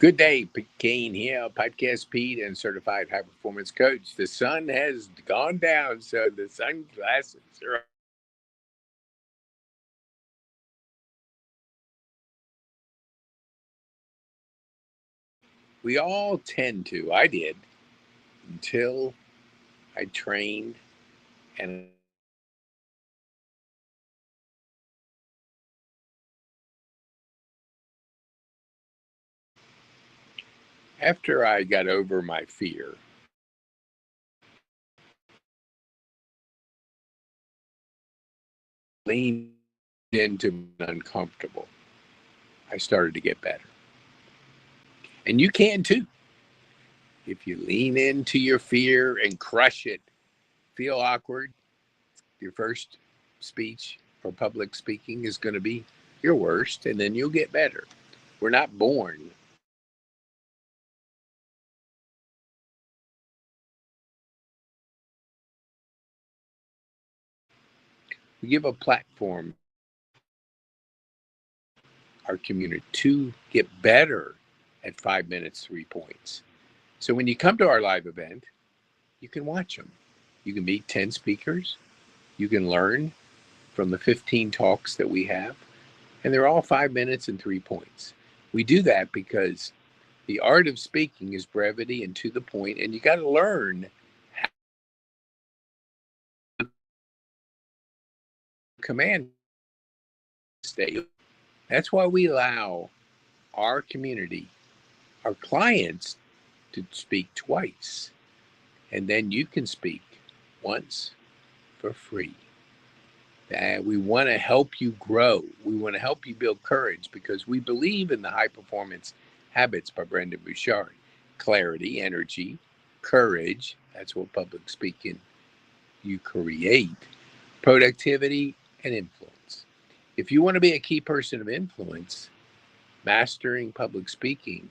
Good day, Kane here, Podcast Pete and certified high performance coach. The sun has gone down, so the sunglasses are. We all tend to. I did until I trained, and after I got over my fear, leaned into uncomfortable, I started to get better. And you can too. If you lean into your fear and crush it, feel awkward, your first speech or public speaking is going to be your worst, and then you'll get better. We're not born. We give a platform our community to get better at 5 minutes, 3 points. So when you come to our live event, you can watch them. You can meet 10 speakers. You can learn from the 15 talks that we have, and they're all 5 minutes and 3 points. We do that because the art of speaking is brevity and to the point, and you got to learn how to command state. That's why we allow our community, our clients, to speak twice, and then you can speak once for free. We want to help you grow. We want to help you build courage because we believe in the high performance habits by Brendon Bouchard. Clarity, energy, courage. That's what public speaking you create. Productivity and influence. If you want to be a key person of influence, mastering public speaking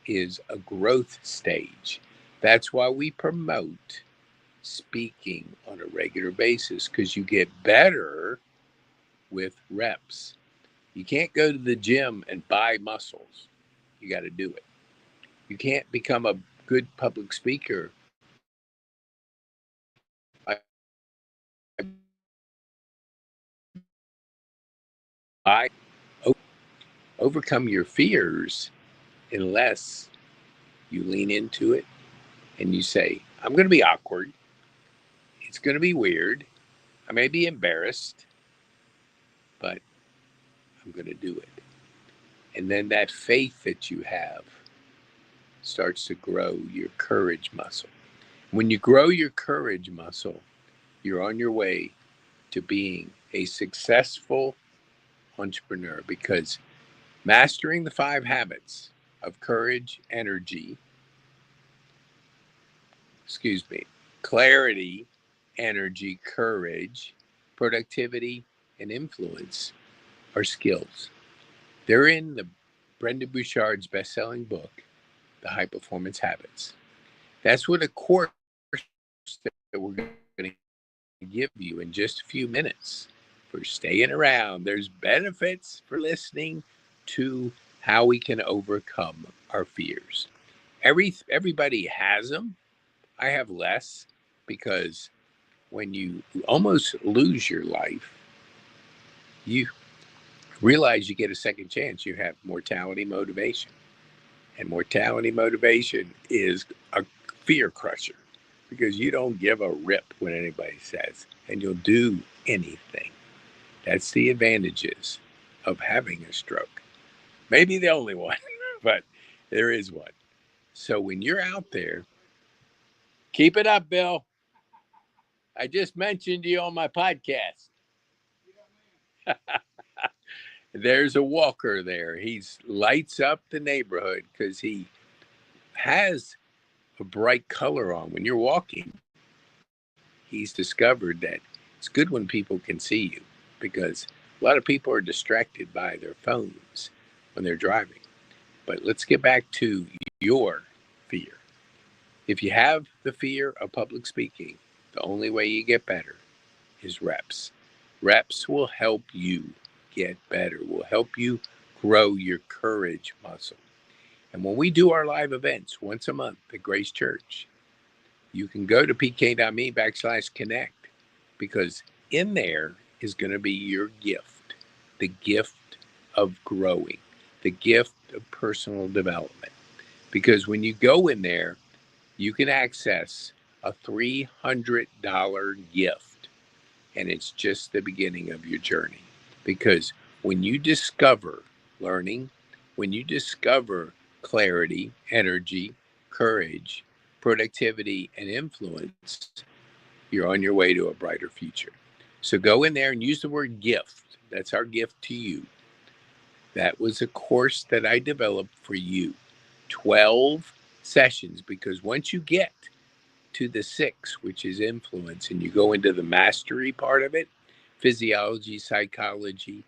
is a growth stage. That's why we promote speaking on a regular basis because you get better with reps. You can't go to the gym and buy muscles. You got to do it. You can't become a good public speaker by overcome your fears unless you lean into it and you say, I'm going to be awkward. It's going to be weird. I may be embarrassed, but I'm going to do it. And then that faith that you have starts to grow your courage muscle. When you grow your courage muscle, you're on your way to being a successful entrepreneur because mastering the 5 habits of courage, energy, excuse me, clarity, energy, courage, productivity, and influence are skills. They're in the Brendon Bouchard's best-selling book, The High Performance Habits. That's what a course that we're going to give you in just a few minutes for staying around. There's benefits for listening to how we can overcome our fears. Everybody has them. I have less because when you almost lose your life, you realize you get a second chance. You have mortality motivation. And mortality motivation is a fear crusher because you don't give a rip when anybody says, and you'll do anything. That's the advantages of having a stroke. Maybe the only one, but there is one. So when you're out there, keep it up, Bill. I just mentioned you on my podcast. There's a walker there. He lights up the neighborhood because he has a bright color on. When you're walking, he's discovered that it's good when people can see you because a lot of people are distracted by their phones when they're driving. But let's get back to your fear. If you have the fear of public speaking, the only way you get better is reps. Reps will help you get better, will help you grow your courage muscle. And when we do our live events once a month at Grace Church, you can go to pk.me/connect, because in there is going to be your gift, the gift of growing, the gift of personal development. Because when you go in there, you can access a $300 gift, and it's just the beginning of your journey. Because when you discover learning, when you discover clarity, energy, courage, productivity, and influence, you're on your way to a brighter future. So go in there and use the word gift. That's our gift to you. That was a course that I developed for you. 12 sessions, because once you get to the 6, which is influence, and you go into the mastery part of it, physiology, psychology,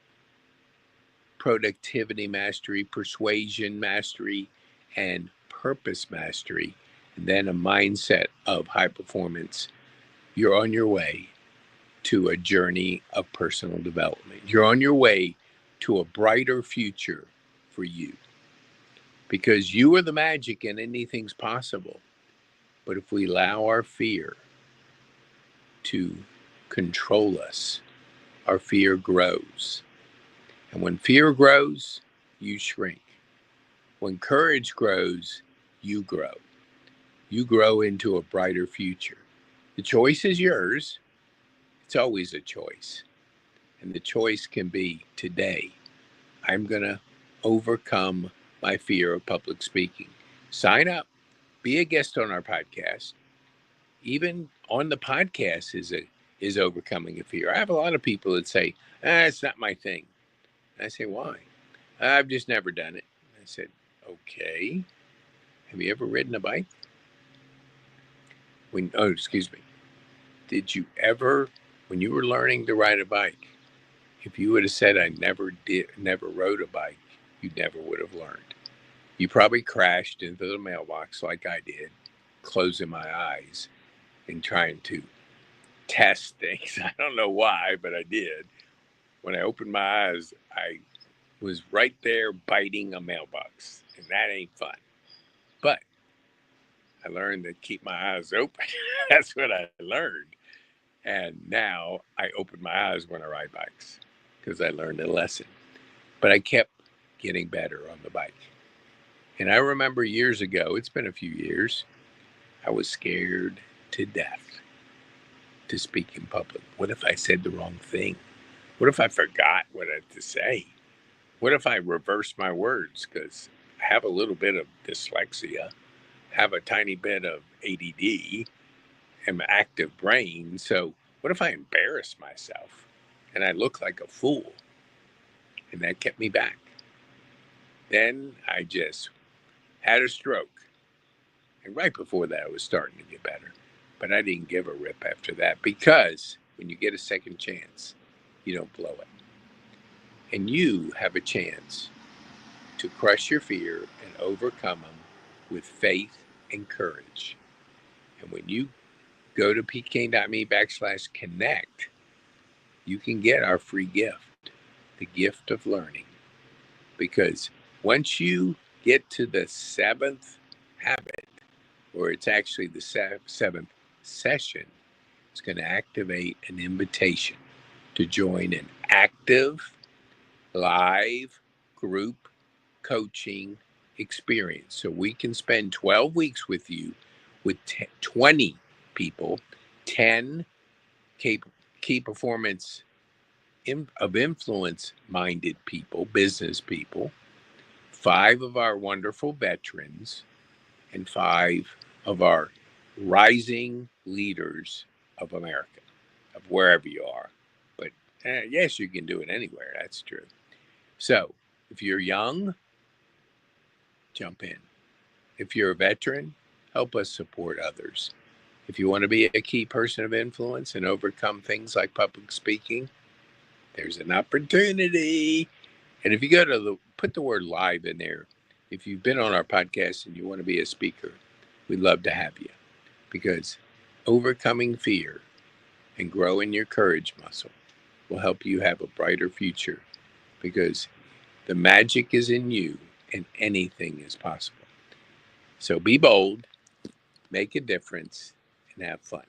productivity mastery, persuasion mastery, and purpose mastery, and then a mindset of high performance, you're on your way to a journey of personal development. You're on your way to a brighter future for you, because you are the magic and anything's possible. But if we allow our fear to control us, our fear grows. And when fear grows, you shrink. When courage grows, you grow. You grow into a brighter future. The choice is yours. It's always a choice. And the choice can be today, I'm going to overcome my fear of public speaking. Sign up, be a guest on our podcast. Even on the podcast is overcoming a fear. I have a lot of people that say, it's not my thing. I say, why? I've just never done it. I said, okay. Have you ever ridden a bike? Excuse me. Did you ever, when you were learning to ride a bike, if you would have said I never rode a bike, you never would have learned. You probably crashed into the mailbox like I did, closing my eyes and trying to test things. I don't know why, but I did. When I opened my eyes, I was right there biting a mailbox, and that ain't fun. But I learned to keep my eyes open. That's what I learned. And now I open my eyes when I ride bikes, because I learned a lesson. But I kept getting better on the bike. And I remember years ago, it's been a few years, I was scared to death to speak in public. What if I said the wrong thing? What if I forgot what I had to say? What if I reversed my words? Because I have a little bit of dyslexia, have a tiny bit of ADD, and an active brain. So what if I embarrass myself and I look like a fool? And that kept me back. Then I just had a stroke. And right before that, I was starting to get better. But I didn't give a rip after that, because when you get a second chance, you don't blow it. And you have a chance to crush your fear and overcome them with faith and courage. And when you go to pk.me/connect, you can get our free gift, the gift of learning. Because once you get to the 7th habit, or it's actually the 7th session, it's going to activate an invitation to join an active live group coaching experience. So we can spend 12 weeks with you with 20 people, 10 key performance of influence minded people, business people, 5 of our wonderful veterans, and 5 of our rising leaders of America, of wherever you are. But yes, you can do it anywhere. That's true. So if you're young, jump in. If you're a veteran, help us support others. If you want to be a key person of influence and overcome things like public speaking, there's an opportunity. And if you go to put the word live in there, if you've been on our podcast and you want to be a speaker, we'd love to have you, because overcoming fear and growing your courage muscle will help you have a brighter future, because the magic is in you and anything is possible. So be bold, make a difference, and have fun.